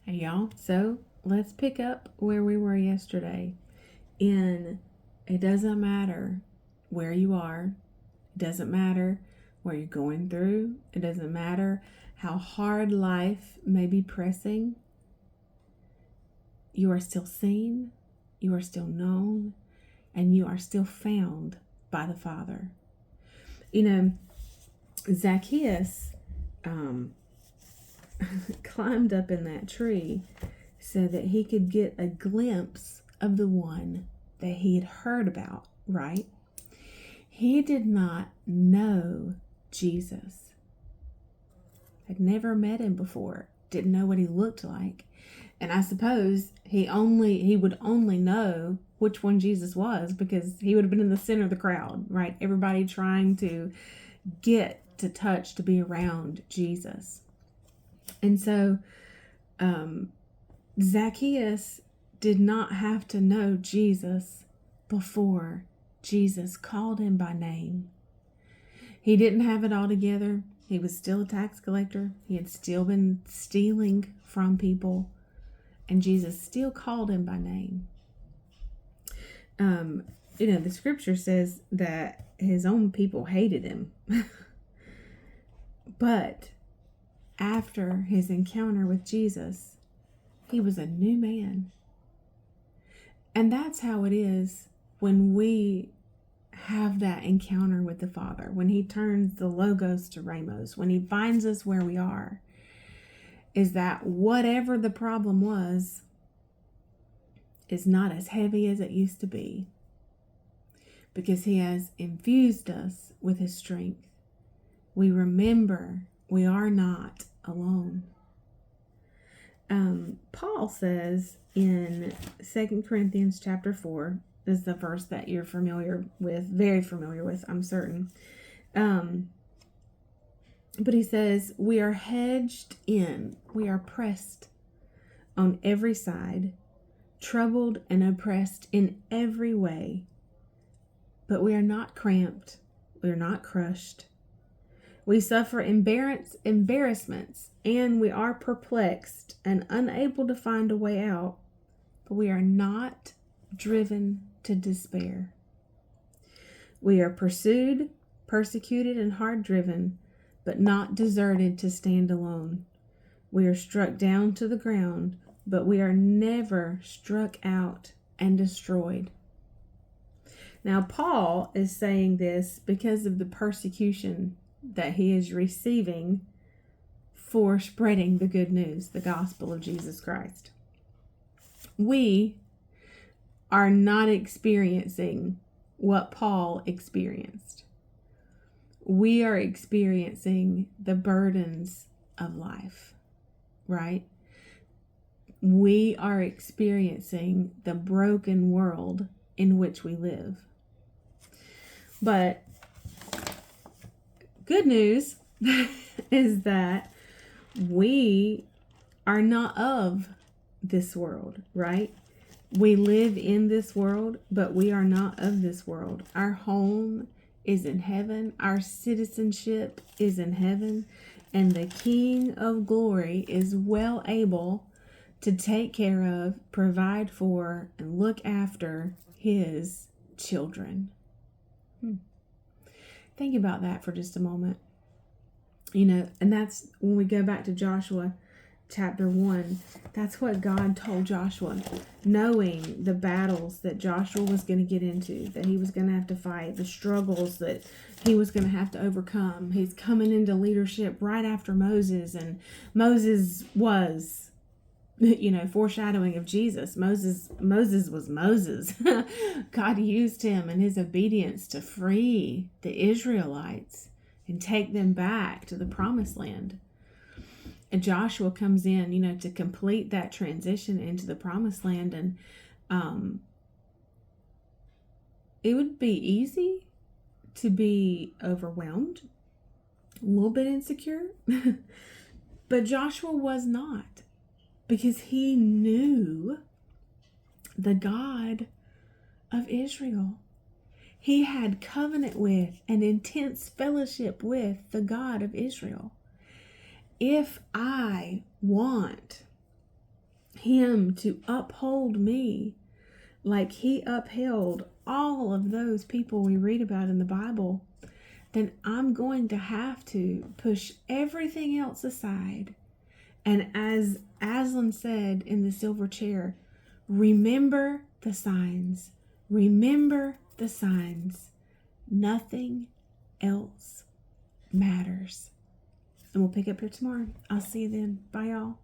Hey y'all, so let's pick up where we were yesterday. In it doesn't matter where you are, it doesn't matter what you're going through, it doesn't matter how hard life may be pressing, you are still seen, you are still known, and you are still found by the Father. Zacchaeus climbed up in that tree so that he could get a glimpse of the one that he had heard about, right? He did not know Jesus, had never met him before, didn't know what he looked like. And I suppose he would only know which one Jesus was because he would have been in the center of the crowd, right? Everybody trying to get to touch, to be around Jesus. And so Zacchaeus did not have to know Jesus before Jesus called him by name. He didn't have it all together. He was still a tax collector. He had still been stealing from people. And Jesus still called him by name. The scripture says that his own people hated him. But after his encounter with Jesus, he was a new man. And that's how it is when we have that encounter with the Father, when he turns the logos to ramos, when he finds us where we are, is that whatever the problem was is not as heavy as it used to be, because he has infused us with his strength. We remember we are not alone. Paul says in 2 Corinthians chapter 4, this is the verse that you're familiar with, very familiar with, I'm certain. But he says, we are hedged in, we are pressed on every side, troubled and oppressed in every way, but we are not cramped, we are not crushed. We suffer embarrassments, and we are perplexed and unable to find a way out, but we are not driven to despair. We are pursued, persecuted, and hard driven, but not deserted to stand alone. We are struck down to the ground, but we are never struck out and destroyed. Now, Paul is saying this because of the persecution that he is receiving for spreading the good news, the gospel of Jesus Christ. We are not experiencing what Paul experienced. We are experiencing the burdens of life, right? We are experiencing the broken world in which we live. But good news is that we are not of this world, right? We live in this world, but we are not of this world. Our home is in heaven. Our citizenship is in heaven. And the King of Glory is well able to take care of, provide for, and look after his children. Think about that for just a moment. And that's when we go back to Joshua chapter 1. That's what God told Joshua, knowing the battles that Joshua was going to get into, that he was going to have to fight, the struggles that he was going to have to overcome. He's coming into leadership right after Moses, and Moses was foreshadowing of Jesus. Moses was Moses. God used him and his obedience to free the Israelites and take them back to the promised land. And Joshua comes in, to complete that transition into the promised land. And it would be easy to be overwhelmed, a little bit insecure. But Joshua was not. Because he knew the God of Israel. He had covenant with and intense fellowship with the God of Israel. If I want Him to uphold me like He upheld all of those people we read about in the Bible, then I'm going to have to push everything else aside. And as Aslan said in the silver chair, remember the signs. Remember the signs. Nothing else matters. And we'll pick up here tomorrow. I'll see you then. Bye, y'all.